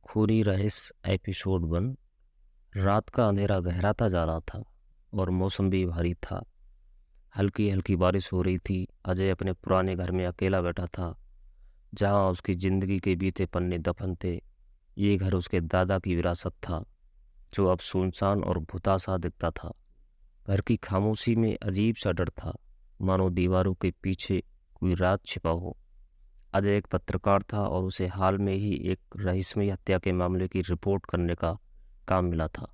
खूनी रहस्य एपिसोड 1। रात का अंधेरा गहराता जा रहा था और मौसम भी भारी था। हल्की हल्की बारिश हो रही थी। अजय अपने पुराने घर में अकेला बैठा था, जहां उसकी जिंदगी के बीते पन्ने दफन थे। ये घर उसके दादा की विरासत था, जो अब सुनसान और भुतासा दिखता था। घर की खामोशी में अजीब सा डर था, मानो दीवारों के पीछे कोई राज छिपा हो। अजय एक पत्रकार था और उसे हाल में ही एक रहस्यमय हत्या के मामले की रिपोर्ट करने का काम मिला था।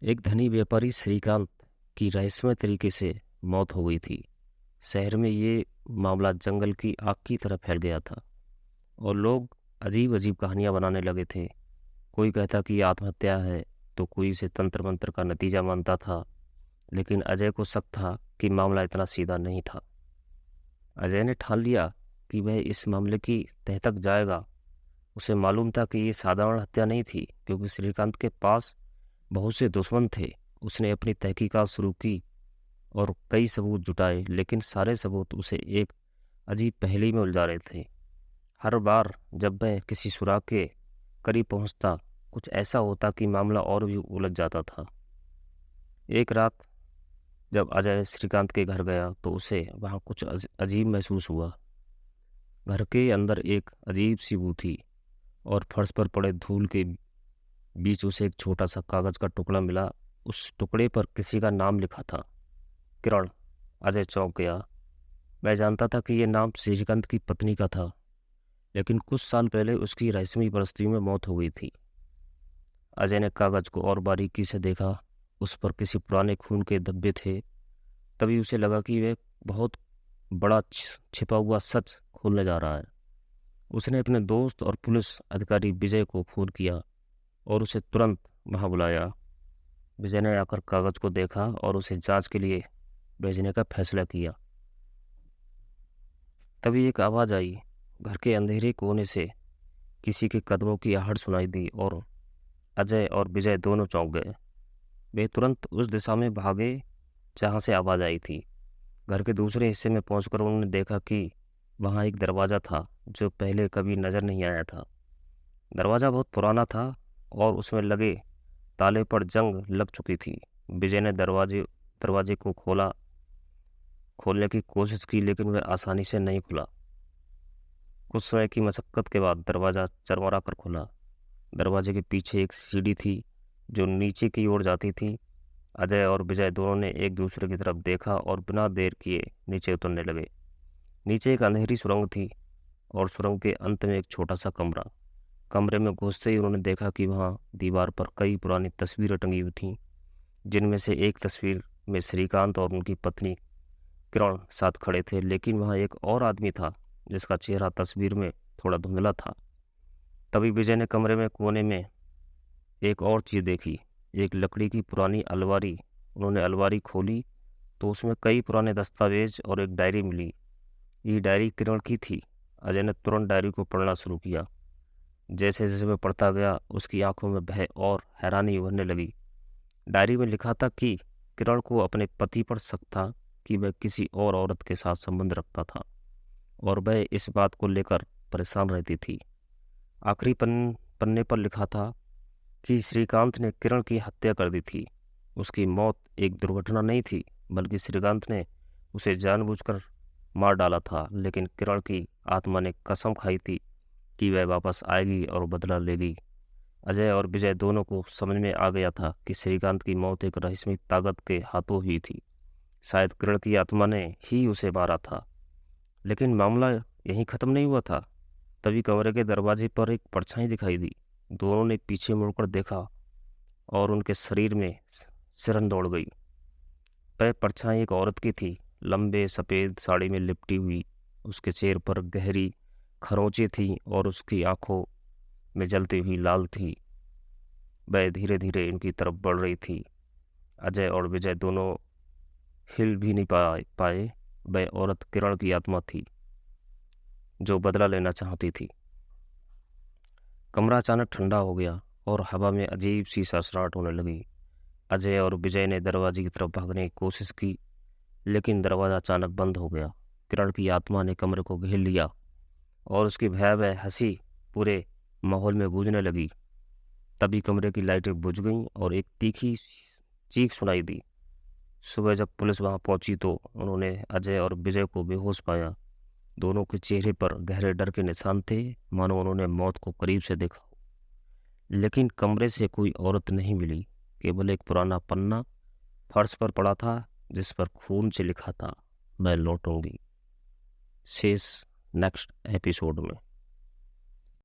एक धनी व्यापारी श्रीकांत की रहस्यमय तरीके से मौत हो गई थी। शहर में ये मामला जंगल की आग की तरह फैल गया था और लोग अजीब अजीब कहानियां बनाने लगे थे। कोई कहता कि ये आत्महत्या है, तो कोई इसे तंत्र मंत्र का नतीजा मानता था। लेकिन अजय को शक था कि मामला इतना सीधा नहीं था। अजय ने ठान लिया कि वह इस मामले की तह तक जाएगा। उसे मालूम था कि ये साधारण हत्या नहीं थी, क्योंकि श्रीकांत के पास बहुत से दुश्मन थे। उसने अपनी तहकीकात शुरू की और कई सबूत जुटाए, लेकिन सारे सबूत उसे एक अजीब पहेली में उलझा रहे थे। हर बार जब वह किसी सुराग के करीब पहुंचता, कुछ ऐसा होता कि मामला और भी उलझ जाता था। एक रात जब अजय श्रीकांत के घर गया, तो उसे वहां कुछ अजीब महसूस हुआ। घर के अंदर एक अजीब सी बू थी और फर्श पर पड़े धूल के बीच उसे एक छोटा सा कागज का टुकड़ा मिला। उस टुकड़े पर किसी का नाम लिखा था, किरण। अजय चौंक गया। मैं जानता था कि यह नाम श्रीकांत की पत्नी का था, लेकिन कुछ साल पहले उसकी रहस्यमयी परिस्थिति में मौत हो गई थी। अजय ने कागज को और बारीकी से देखा। उस पर किसी पुराने खून के धब्बे थे। तभी उसे लगा कि वह बहुत बड़ा छिपा हुआ सच खोलने जा रहा है। उसने अपने दोस्त और पुलिस अधिकारी विजय को फोन किया और उसे तुरंत वहां बुलाया। विजय ने आकर कागज को देखा और उसे जांच के लिए भेजने का फैसला किया। तभी एक आवाज आई। घर के अंधेरे कोने से किसी के कदमों की आहट सुनाई दी और अजय और विजय दोनों चौंक गए। वे तुरंत उस दिशा में भागे जहां से आवाज आई थी। घर के दूसरे हिस्से में पहुंचकर उन्होंने देखा कि वहां एक दरवाजा था, जो पहले कभी नजर नहीं आया था। दरवाजा बहुत पुराना था और उसमें लगे ताले पर जंग लग चुकी थी। विजय ने दरवाजे को खोलने की कोशिश की, लेकिन वह आसानी से नहीं खुला। कुछ समय की मशक्कत के बाद दरवाजा चरमरा कर खुला। दरवाजे के पीछे एक सीढ़ी थी जो नीचे की ओर जाती थी। अजय और विजय दोनों ने एक दूसरे की तरफ देखा और बिना देर किए नीचे उतरने लगे। नीचे एक अंधेरी सुरंग थी और सुरंग के अंत में एक छोटा सा कमरा। कमरे में घुसते ही उन्होंने देखा कि वहां दीवार पर कई पुरानी तस्वीरें टंगी हुई थीं, जिनमें से एक तस्वीर में श्रीकांत और उनकी पत्नी किरण साथ खड़े थे। लेकिन वहां एक और आदमी था, जिसका चेहरा तस्वीर में थोड़ा धुंधला था। तभी विजय ने कमरे में कोने में एक और चीज देखी, एक लकड़ी की पुरानी अलमारी। उन्होंने अलमारी खोली तो उसमें कई पुराने दस्तावेज और एक डायरी मिली। ये डायरी किरण की थी। अजय ने तुरंत डायरी को पढ़ना शुरू किया। जैसे जैसे वह पढ़ता गया, उसकी आंखों में भय और हैरानी उभरने लगी। डायरी में लिखा था कि किरण को अपने पति पर शक था कि वह किसी और औरत के साथ संबंध रखता था और वह इस बात को लेकर परेशान रहती थी। आखिरी पन्ने पर लिखा था कि श्रीकांत ने किरण की हत्या कर दी थी। उसकी मौत एक दुर्घटना नहीं थी, बल्कि श्रीकांत ने उसे जानबूझकर मार डाला था। लेकिन किरण की आत्मा ने कसम खाई थी कि वह वापस आएगी और बदला लेगी। अजय और विजय दोनों को समझ में आ गया था कि श्रीकांत की मौत एक रहस्यमय ताकत के हाथों हुई थी। शायद किरण की आत्मा ने ही उसे मारा था। लेकिन मामला यहीं खत्म नहीं हुआ था। तभी कमरे के दरवाजे पर एक परछाई दिखाई दी। दोनों ने पीछे मुड़कर देखा और उनके शरीर में सिरहन दौड़ गई। वह परछाई एक औरत की थी, लंबे सफ़ेद साड़ी में लिपटी हुई। उसके चेहरे पर गहरी खरोंचें थीं और उसकी आंखों में जलती हुई लाल थी। वह धीरे धीरे इनकी तरफ बढ़ रही थी। अजय और विजय दोनों हिल भी नहीं पाए। वह औरत किरण की आत्मा थी, जो बदला लेना चाहती थी। कमरा अचानक ठंडा हो गया और हवा में अजीब सी सरसराहट होने लगी। अजय और विजय ने दरवाजे की तरफ भागने की कोशिश की, लेकिन दरवाजा अचानक बंद हो गया। किरण की आत्मा ने कमरे को घेर लिया और उसकी भयावह हंसी पूरे माहौल में गूंजने लगी। तभी कमरे की लाइटें बुझ गईं और एक तीखी चीख सुनाई दी। सुबह जब पुलिस वहां पहुंची तो उन्होंने अजय और विजय को बेहोश पाया। दोनों के चेहरे पर गहरे डर के निशान थे, मानो उन्होंने मौत को करीब से देखा हो। लेकिन कमरे से कोई औरत नहीं मिली, केवल एक पुराना पन्ना फर्श पर पड़ा था जिस पर खून से लिखा था, मैं लौटूंगी। शेष नेक्स्ट एपिसोड में।